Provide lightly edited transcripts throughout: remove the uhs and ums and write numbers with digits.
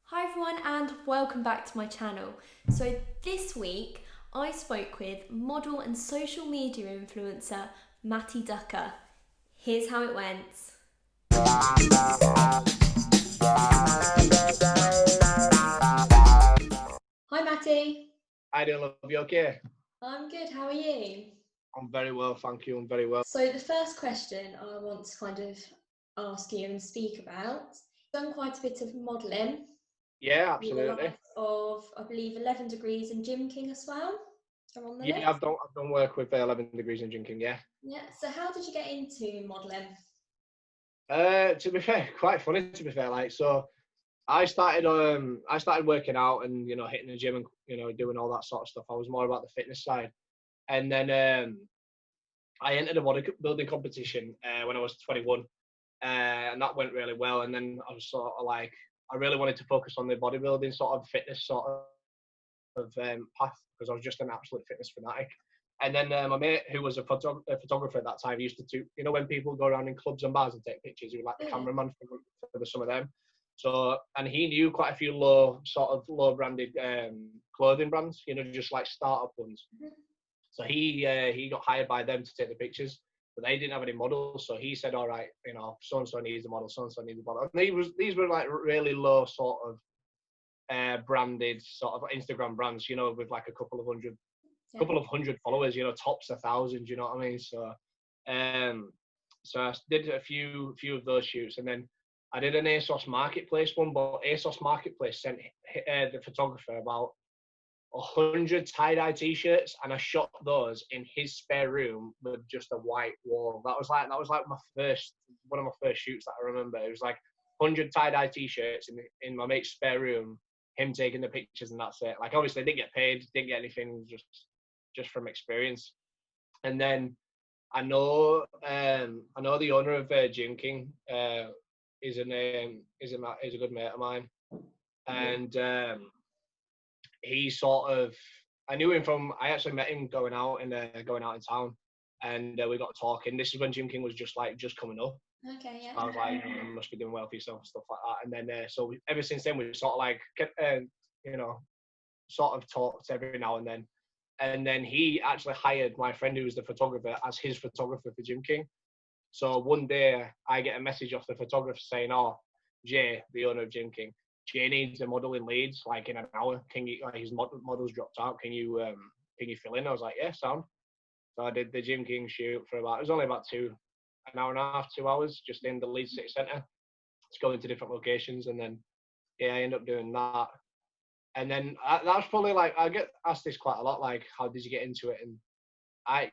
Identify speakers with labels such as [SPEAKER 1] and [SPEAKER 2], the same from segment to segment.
[SPEAKER 1] Hi everyone and welcome back to my channel. So this week I spoke with model and social media influencer Matty Ducker. Here's how it went. Hi Matty.
[SPEAKER 2] I don't love you, okay?
[SPEAKER 1] I'm good, how are you?
[SPEAKER 2] I'm very well, thank you. I'm very well.
[SPEAKER 1] So the first question I want to kind of ask you and speak about, you've done quite a bit of modelling
[SPEAKER 2] Yeah,
[SPEAKER 1] with the
[SPEAKER 2] absolutely.
[SPEAKER 1] likes of, I believe, 11 Degrees and Gym King as well are on the
[SPEAKER 2] Yeah,
[SPEAKER 1] list.
[SPEAKER 2] I've done work with 11 degrees in drinking. Yeah.
[SPEAKER 1] Yeah, so how did you get into modelling?
[SPEAKER 2] To be fair, quite funny. To be fair, I started working out and hitting the gym and doing all that sort of stuff. I was more about the fitness side, and then I entered a bodybuilding competition when I was 21, and that went really well. And then I was sort of like, I really wanted to focus on the bodybuilding sort of fitness sort of path because I was just an absolute fitness fanatic. And then my mate, who was a photographer at that time, used to, when people go around in clubs and bars and take pictures, he was like the
[SPEAKER 1] Oh,
[SPEAKER 2] cameraman for some of them. So, and he knew quite a few low branded clothing brands, just like startup ones.
[SPEAKER 1] yeah.
[SPEAKER 2] So he got hired by them to take the pictures, but they didn't have any models. So he said, all right, so and so needs a model, so and so needs a model. And these were like really low sort of branded sort of Instagram brands, with like a
[SPEAKER 1] Yeah.
[SPEAKER 2] couple of hundred followers, tops 1,000. You know what I mean? Um, so I did a few of those shoots, and then I did an ASOS Marketplace one, but ASOS Marketplace sent the photographer about 100 tie-dye t-shirts, and I shot those in his spare room with just a white wall. That was like my first one of my first shoots that I remember. It was like 100 tie-dye t-shirts in my mate's spare room, him taking the pictures, and that's it. Like, obviously I didn't get paid, didn't get anything, just from experience. And then I know the owner of Gym King is a good mate of mine, and he sort of I knew him from I actually met him going out in town, and we got talking. This is when Jim King was just coming up.
[SPEAKER 1] Okay,
[SPEAKER 2] So I
[SPEAKER 1] yeah.
[SPEAKER 2] was like, you must be doing well for yourself and stuff like that. And then ever since then we've sort of like you know sort of talked every now and then. And then he actually hired my friend who was the photographer as his photographer for Jim King. So one day I get a message off the photographer saying, "Oh, Jay, the owner of Gym King, Jay needs a model in Leeds like in an hour. Can you? Like, his model's dropped out. Can you fill in?" I was like, "Yeah, sound." So I did the Gym King shoot for it was only about an hour and a half, 2 hours, just in the Leeds City Centre. Just going to different locations, and then yeah, I ended up doing that. And then that's probably like I get asked this quite a lot, like how did you get into it? And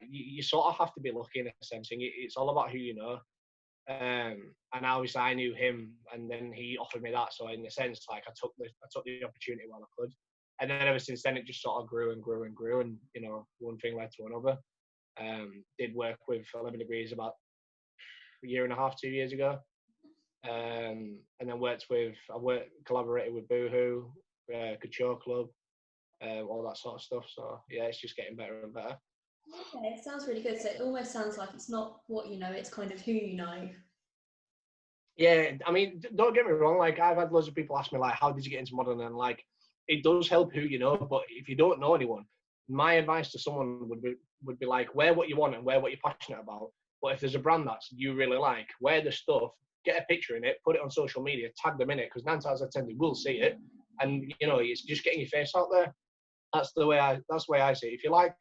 [SPEAKER 2] you sort of have to be lucky in a sense. And it's all about who you know. And obviously I knew him, and then he offered me that. So in a sense, like I took the opportunity while I could, and then ever since then it just sort of grew and grew and grew, and one thing led to another. Did work with 11 Degrees about a year and a half, 2 years ago, and then collaborated with Boohoo, Couture Club, all that sort of stuff. So yeah, it's just getting better and better.
[SPEAKER 1] Okay, it sounds really good. So it almost sounds like it's not what you know, it's kind of who you know.
[SPEAKER 2] Yeah, I mean, don't get me wrong. Like, I've had loads of people ask me, like, how did you get into modeling? And like, it does help who you know. But if you don't know anyone, my advice to someone would be like, wear what you want and wear what you're passionate about. But if there's a brand that you really like, wear the stuff, get a picture in it, put it on social media, tag them in it, because 9 times out of 10 they will see it, and it's just getting your face out there. That's the way I see it. If you like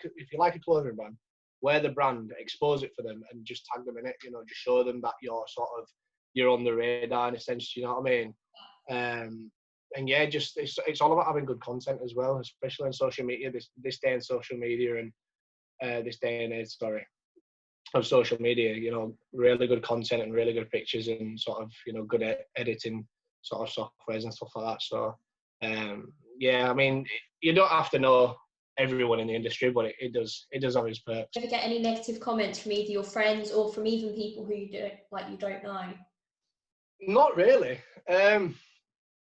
[SPEAKER 2] a clothing brand, wear the brand, expose it for them, and just tag them in it. Just show them that you're on the radar in a sense. You know what I mean? And yeah, just it's all about having good content as well, especially on social media. This day in social media and this day and age, sorry, of social media. Really good content and really good pictures and sort of good editing sort of softwares and stuff like that. So yeah, I mean, you don't have to know everyone in the industry, but it does have its perks.
[SPEAKER 1] Ever get any negative comments from either your friends or from even people who you don't know?
[SPEAKER 2] Not really.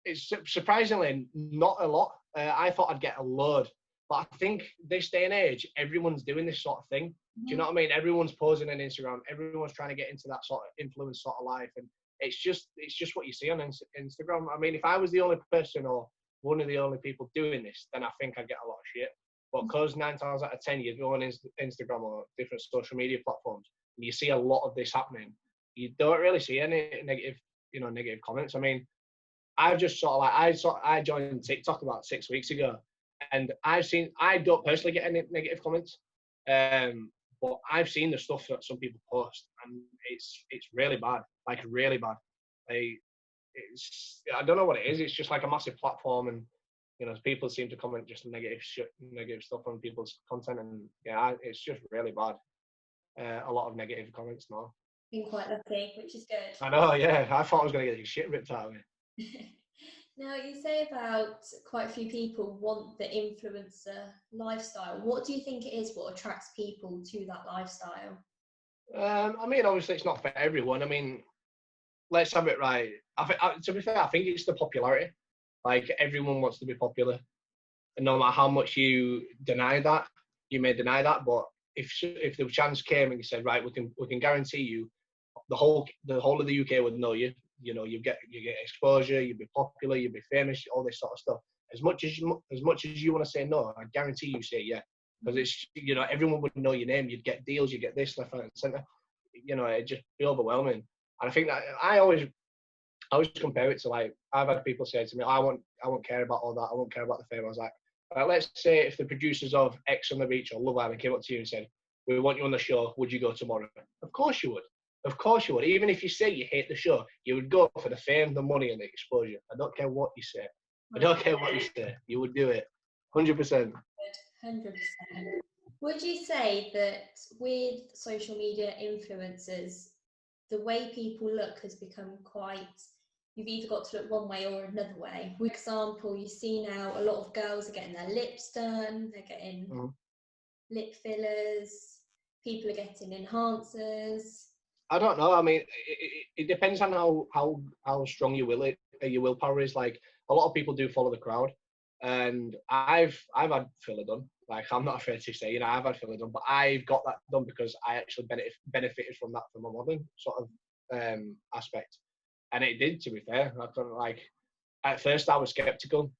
[SPEAKER 2] It's surprisingly not a lot. I thought I'd get a load, but I think this day and age, everyone's doing this sort of thing. Do you know what I mean? Everyone's posing on Instagram. Everyone's trying to get into that sort of influence sort of life, and it's just what you see on Instagram. I mean, if I was the only person or one of the only people doing this, then I think I'd get a lot of shit. But because 9 times out of 10 you go on Instagram or different social media platforms, and you see a lot of this happening, you don't really see any negative comments. I mean, I've just sort of like I joined TikTok about 6 weeks ago, and I don't personally get any negative comments, but I've seen the stuff that some people post, and it's really bad, like really bad. I don't know what it is. It's just like a massive platform, and people seem to comment just negative stuff on people's content, and yeah, it's just really bad. A lot of negative comments now.
[SPEAKER 1] Been quite lucky, which is good.
[SPEAKER 2] I know, yeah. I thought I was going to get the shit ripped out of me.
[SPEAKER 1] Now, you say about quite a few people want the influencer lifestyle. What do you think it is what attracts people to that lifestyle?
[SPEAKER 2] I mean, obviously, it's not for everyone. I mean, let's have it right. To be fair, I think it's the popularity. Like, everyone wants to be popular. And no matter how much you deny that, you may deny that, but if the chance came and you said, right, we can guarantee you the whole of the UK would know you. You get exposure, you'd be popular, you'd be famous, all this sort of stuff. As much as you want to say no, I guarantee you say yeah, because it's everyone would know your name. You'd get deals, you get this left, right, and centre. It'd just be overwhelming. And I think that I always compare it to, like, I've had people say to me, I won't care about all that. I won't care about the fame. I was like, let's say if the producers of X on the Beach or Love Island came up to you and said, we want you on the show, would you go tomorrow? Of course you would. Of course you would. Even if you say you hate the show, you would go for the fame, the money, and the exposure. I don't care what you say. I don't care what you say. You would do it. 100%.
[SPEAKER 1] 100%. Would you say that with social media influencers, the way people look has become quite... You've either got to look one way or another way. For example, you see now a lot of girls are getting their lips done, they're getting lip fillers, people are getting enhancers.
[SPEAKER 2] I don't know. I mean, it depends on how strong your willpower is. Like, a lot of people do follow the crowd, and I've had filler done. Like, I'm not afraid to say, I've had filler done, but I've got that done because I actually benefited from that from my modelling sort of aspect, and it did. To be fair, I couldn't, like, at first I was skeptical.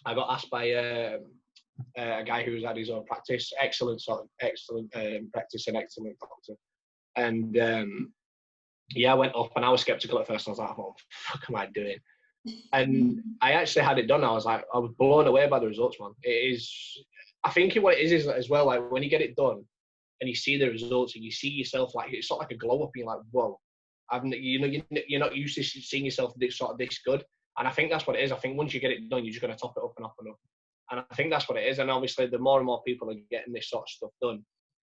[SPEAKER 2] I got asked by a guy who's had his own practice, excellent practice and excellent doctor. And I went up and I was skeptical at first. I was like, what the fuck am I doing? And I actually had it done. I was blown away by the results, man. It is, I think what it is as well, like, when you get it done and you see the results and you see yourself, like, it's sort of like a glow up, and you're like, whoa, you're not used to seeing yourself this good. And I think that's what it is. I think once you get it done, you're just going to top it up and up and up. And I think that's what it is. And obviously, the more and more people are getting this sort of stuff done,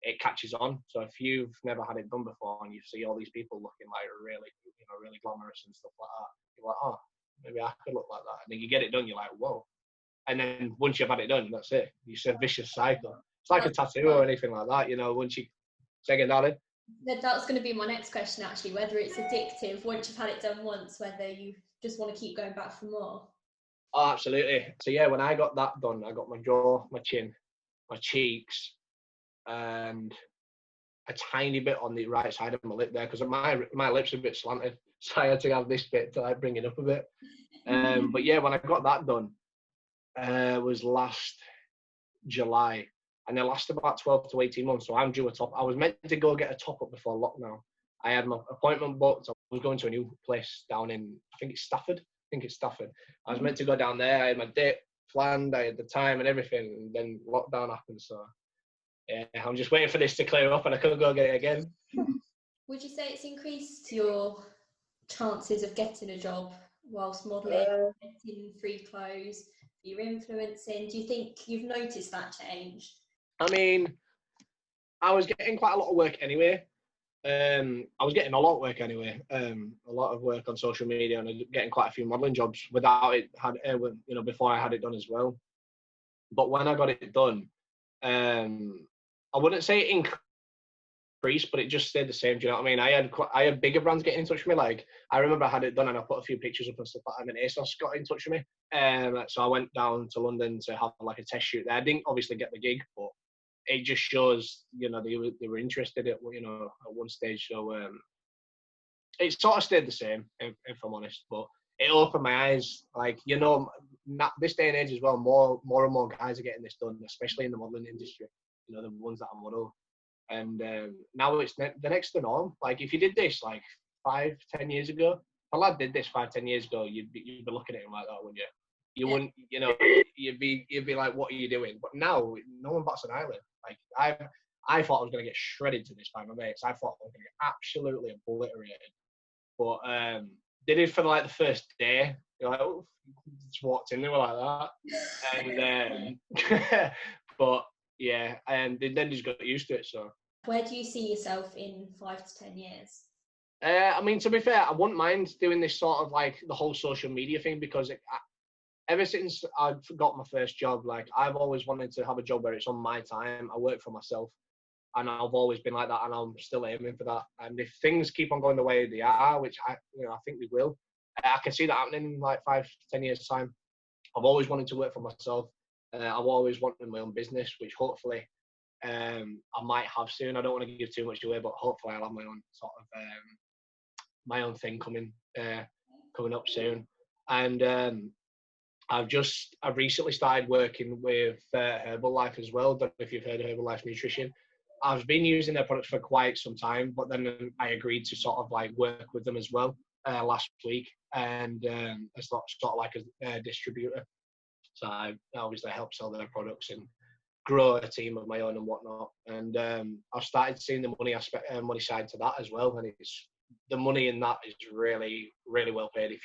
[SPEAKER 2] it catches on. So if you've never had it done before and you see all these people looking like really, really glamorous and stuff like that, you're like, oh, maybe I could look like that. And then you get it done, you're like, whoa. And then once you've had it done, that's it. It's a vicious cycle. It's like a tattoo or anything like that, once you take it down.
[SPEAKER 1] That's going to be my next question, actually, whether it's addictive once you've had it done once, whether you just want to keep going back for more.
[SPEAKER 2] Oh, absolutely. So yeah, when I got that done, I got my jaw, my chin, my cheeks, and a tiny bit on the right side of my lip there, because my lips are a bit slanted, so I had to have this bit to, like, bring it up a bit. But yeah, when I got that done, was last July, and it lasted about 12 to 18 months. So I'm due a top. I was meant to go get a top up before lockdown. I had my appointment booked. I was going to a new place down in, I think it's Stafford. I was meant to go down there. I had my date planned. I had the time and everything, and then lockdown happened. So yeah, I'm just waiting for this to clear up and I could go get it again.
[SPEAKER 1] Would you say it's increased your chances of getting a job whilst modelling, getting free clothes, you're influencing? Do you think you've noticed that change?
[SPEAKER 2] I mean, I was getting quite a lot of work anyway. A lot of work on social media, and getting quite a few modelling jobs without it before I had it done as well. But when I got it done, I wouldn't say it increased, but it just stayed the same. Do you know what I mean? I had bigger brands getting in touch with me. Like, I remember I had it done and I put a few pictures up and stuff like that, and ASOS got in touch with me. So I went down to London to have like a test shoot there. I didn't obviously get the gig, but it just shows, they were interested at one stage. So It sort of stayed the same, if I'm honest. But it opened my eyes. Like, you know, this day and age as well, more and more guys are getting this done, especially in the modelling industry. You know, the ones that I model. And now it's the next to norm. Like, if you did this like 5-10 years ago, if a lad did this 5-10 years ago, you'd be looking at him like that, wouldn't you? You wouldn't, you know, you'd be like, what are you doing? But now, no one bats an eyelid. Like, I thought I was going to get shredded to this by my mates. I thought I was going to get absolutely obliterated. But did it for like the first day. You're like, oh, just walked in, they were like that. And but yeah, and they then just got used to it. So
[SPEAKER 1] where do you see yourself in 5 to 10 years?
[SPEAKER 2] I mean, to be fair, I wouldn't mind doing this sort of like the whole social media thing, because ever since I got my first job, like, I've always wanted to have a job where it's on my time. I work for myself. And I've always been like that, and I'm still aiming for that. And if things keep on going the way they are, which I think they will, I can see that happening in like 5-10 years' time. I've always wanted to work for myself. I've always wanted my own business, which hopefully I might have soon. I don't want to give too much away, but hopefully I'll have my own sort of my own thing coming up soon. And I've recently started working with Herbalife as well. Don't know if you've heard of Herbalife Nutrition. I've been using their products for quite some time, but then I agreed to sort of like work with them as well last week, and it's sort of like a distributor. So I obviously help sell their products and grow a team of my own and whatnot. And I've started seeing the money side to that as well, and it's the money in that is really, really well paid if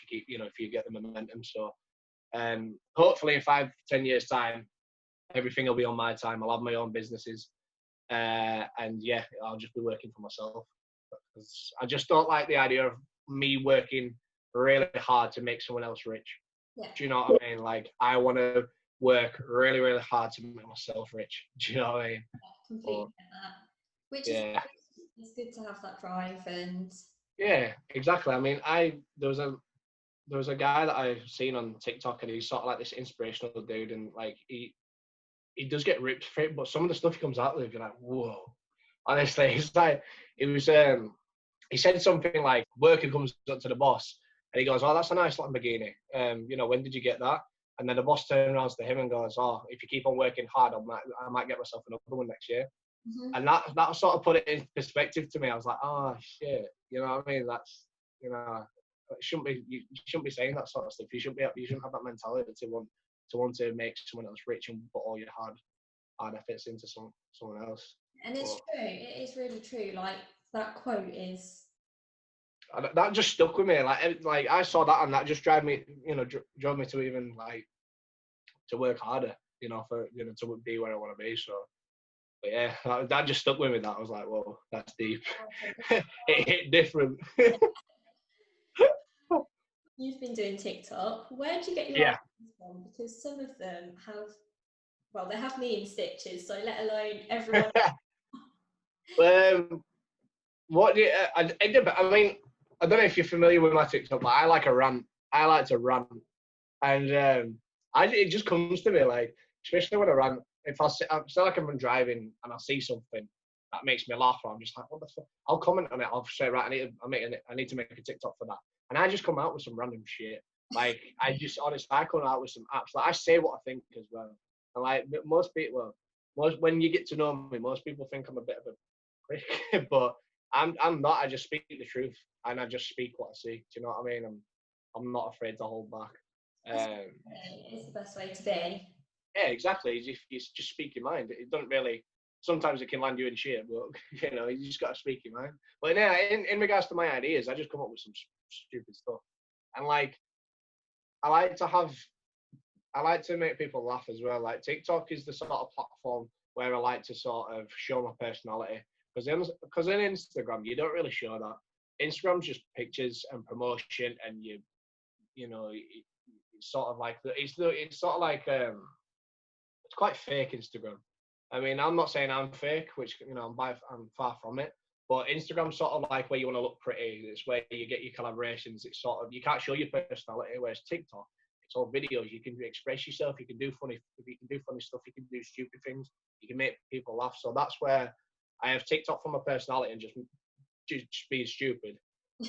[SPEAKER 2] you get the momentum. So hopefully in 5-10 years time, everything will be on my time. I'll have my own businesses. And yeah, I'll just be working for myself, because I just don't like the idea of me working really hard to make someone else rich.
[SPEAKER 1] Yeah.
[SPEAKER 2] Do you know what I mean? Like, I want to work really, really hard to make myself rich. Do you know what I mean?
[SPEAKER 1] Yeah, completely get that. Which is, it's good to have that drive. And
[SPEAKER 2] yeah, exactly. I mean, there was a guy that I've seen on TikTok, and he's sort of like this inspirational dude, and like he does get ripped for it, but some of the stuff he comes out with, you're like, whoa. Honestly, it's like, he said something like, worker comes up to the boss, and he goes, oh, that's a nice Lamborghini. When did you get that? And then the boss turns around to him and goes, oh, if you keep on working hard, I might get myself another one next year.
[SPEAKER 1] mm-hmm.
[SPEAKER 2] And that sort of put it in perspective to me. I was like, oh, shit. You know what I mean? That's, you shouldn't be saying that sort of stuff. You shouldn't have that mentality to want to make someone else rich and put all your hard efforts into someone else.
[SPEAKER 1] And it's true. It is really true. Like, that quote is.
[SPEAKER 2] That just stuck with me. Like I saw that, and that just drove me to even like to work harder. To be where I want to be. So, but yeah, that just stuck with me. That I was like, whoa, that's deep. It hit different.
[SPEAKER 1] You've been doing TikTok. Where do you get your ideas from? Because some of them they have me in stitches, so let alone everyone.
[SPEAKER 2] I mean, I don't know if you're familiar with my TikTok, but I like a rant. I like to rant, and it just comes to me, like, especially when I rant. If I feel like I'm driving and I see something that makes me laugh, I'm just like, what the fuck? I'll comment on it. I'll say, right, I need to make a TikTok for that, and I just come out with some random shit. Like, I come out with some apps. Like, I say what I think as well. And like most people, when you get to know me, most people think I'm a bit of a prick, but I'm not. I just speak the truth, and I just speak what I see. Do you know what I mean? I'm not afraid to hold back.
[SPEAKER 1] It's the best way to be.
[SPEAKER 2] Yeah, exactly. If you just speak your mind, it doesn't really. Sometimes it can land you in shit, but you just got to speak your mind. But yeah, in regards to my ideas, I just come up with some stupid stuff, and like I like to make people laugh as well. Like, TikTok is the sort of platform where I like to sort of show my personality. Because in Instagram, you don't really show that. Instagram's just pictures and promotion, and it's sort of like it's quite fake, Instagram. I mean, I'm not saying I'm fake, which I'm far from it. But Instagram's sort of like where you want to look pretty. It's where you get your collaborations. It's sort of, you can't show your personality. Whereas TikTok, it's all videos. You can express yourself. You can do funny stuff. You can do stupid things. You can make people laugh. So that's where I have TikTok for my personality and just being stupid.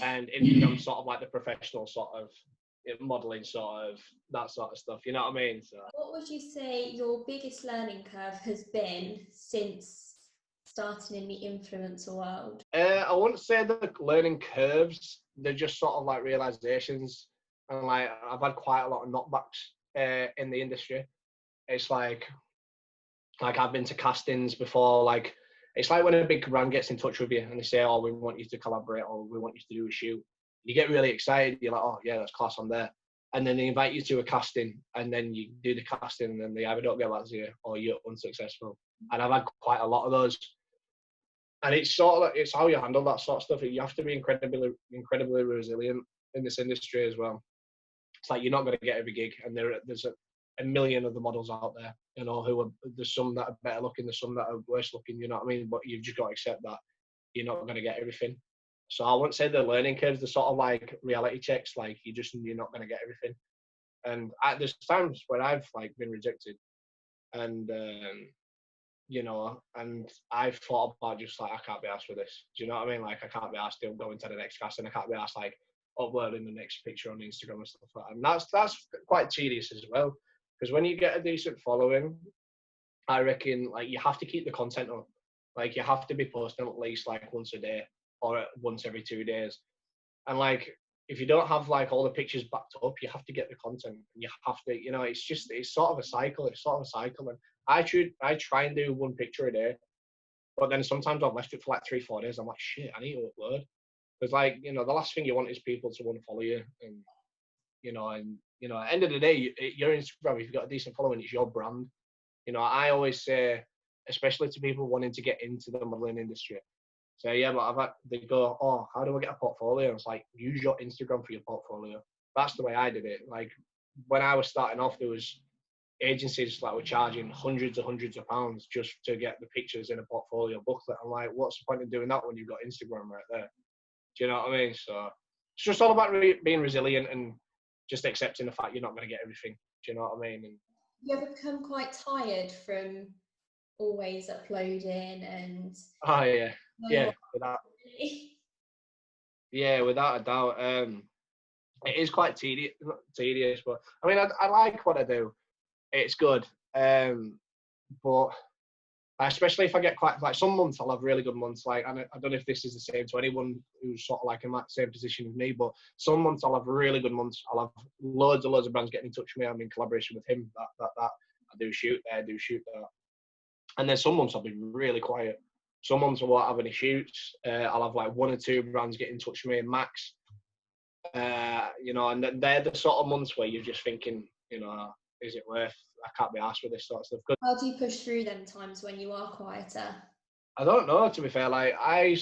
[SPEAKER 2] and Instagram's sort of like the professional sort of modeling, sort of that sort of stuff. You know what I mean? So,
[SPEAKER 1] What would you say your biggest learning curve has been since starting in the influencer world?
[SPEAKER 2] I wouldn't say the learning curves. They're just sort of like realizations, and like I've had quite a lot of knockbacks in the industry. It's like I've been to castings before. Like it's like when a big brand gets in touch with you and they say, "Oh, we want you to collaborate, or we want you to do a shoot." You get really excited. You're like, "Oh yeah, that's class. I'm there." And then they invite you to a casting, and then you do the casting, and then they either don't get back to you or you're unsuccessful. And I've had quite a lot of those. And it's sort of like, it's how you handle that sort of stuff. You have to be incredibly resilient in this industry as well. It's like you're not going to get every gig, and there's a million of the models out there. You know, there's some that are better looking, there's some that are worse looking. You know what I mean? But you've just got to accept that you're not going to get everything. So I wouldn't say the learning curves, the sort of like reality checks. Like you're not going to get everything. And there's times where I've like been rejected, and and I've thought about just like I can't be asked for this. Do you know what I mean? Like I can't be asked to go into the next cast, and I can't be asked like uploading the next picture on Instagram and stuff like that. And that's quite tedious as well, because when you get a decent following, I reckon like you have to keep the content up. Like you have to be posting at least like once a day or once every 2 days. And like if you don't have like all the pictures backed up, you have to get the content. And you have to, it's sort of a cycle. It's sort of a cycle. And I try and do one picture a day, but then sometimes I've left it for like 3-4 days. I'm like, shit, I need to upload. Because like, the last thing you want is people to unfollow you. And at the end of the day, your Instagram, if you've got a decent following, it's your brand. I always say, especially to people wanting to get into the modeling industry, say, yeah, but they go, oh, how do I get a portfolio? And it's like, use your Instagram for your portfolio. That's the way I did it. Like when I was starting off, there was agencies that were charging hundreds of pounds just to get the pictures in a portfolio booklet. I'm like, what's the point of doing that when you've got Instagram right there? Do you know what I mean? So it's just all about being resilient and just accepting the fact you're not going to get everything. Do you know what I mean? And
[SPEAKER 1] you ever become quite tired from always uploading and
[SPEAKER 2] oh yeah, without a doubt. It is quite tedious, but I mean, I like what I do. It's good, but especially if I get quite like some months, I'll have really good months. Like I don't know if this is the same to anyone who's sort of like in that same position as me, but some months I'll have really good months. I'll have loads of brands getting in touch with me. I'm in collaboration with him. That I do shoot there, I do shoot there. And then some months I'll be really quiet. Some months I won't have any shoots. I'll have like 1 or 2 brands get in touch with me max. And they're the sort of months where you're just thinking, is it worth? I can't be asked for this sort of stuff.
[SPEAKER 1] How do you push through them times when you are quieter?
[SPEAKER 2] I don't know, to be fair. Like I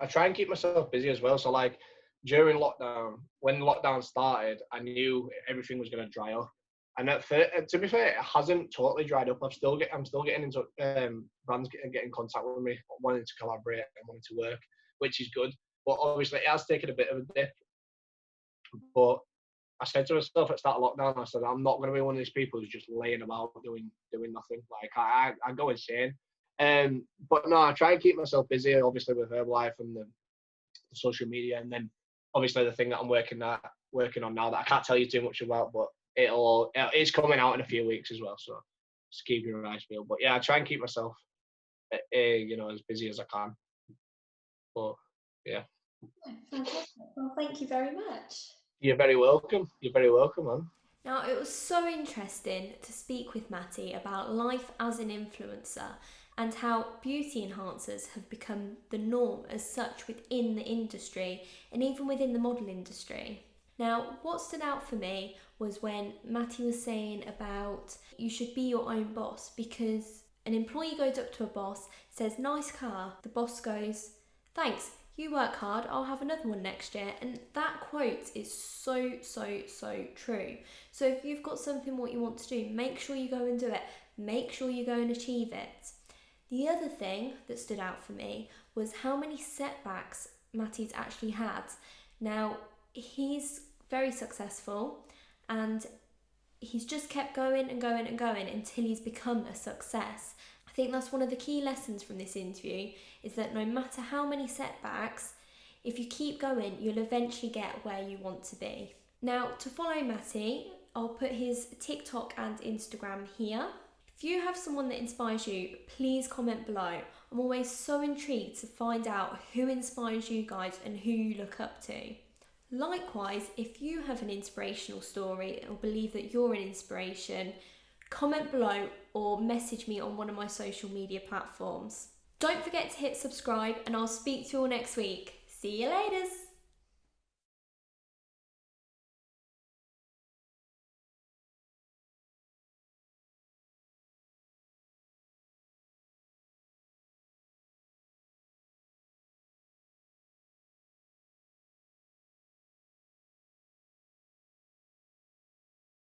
[SPEAKER 2] try and keep myself busy as well. So like during lockdown, when lockdown started, I knew everything was going to dry up. And to be fair, it hasn't totally dried up. I'm still getting into brands getting in contact with me, wanting to collaborate and wanting to work, which is good. But obviously, it has taken a bit of a dip. But I said to myself at the start of lockdown, I said, I'm not going to be one of these people who's just laying about doing nothing. Like I go insane. But no, I try and keep myself busy, obviously with Herbalife and the social media, and then obviously the thing that I'm working on now that I can't tell you too much about, but it's coming out in a few weeks as well. So just keep your eyes peeled. But yeah, I try and keep myself, as busy as I can. But yeah.
[SPEAKER 1] Fantastic. Well, thank you very much.
[SPEAKER 2] You're very welcome. You're very welcome, man.
[SPEAKER 3] Now, it was so interesting to speak with Matty about life as an influencer and how beauty enhancers have become the norm as such within the industry and even within the model industry. Now, what stood out for me was when Matty was saying about you should be your own boss, because an employee goes up to a boss, says, nice car, the boss goes, thanks, you work hard, I'll have another one next year. And that quote is so true. So if you've got something what you want to do, make sure you go and do it. Make sure you go and achieve it. The other thing that stood out for me was how many setbacks Matty's actually had. Now, he's very successful and he's just kept going and going and going until he's become a success. I think that's one of the key lessons from this interview, is that no matter how many setbacks, if you keep going, you'll eventually get where you want to be. Now, to follow Matty, I'll put his TikTok and Instagram here. If you have someone that inspires you, please comment below. I'm always so intrigued to find out who inspires you guys and who you look up to. Likewise, if you have an inspirational story or believe that you're an inspiration, comment below or message me on one of my social media platforms. Don't forget to hit subscribe, and I'll speak to you all next week. See you later.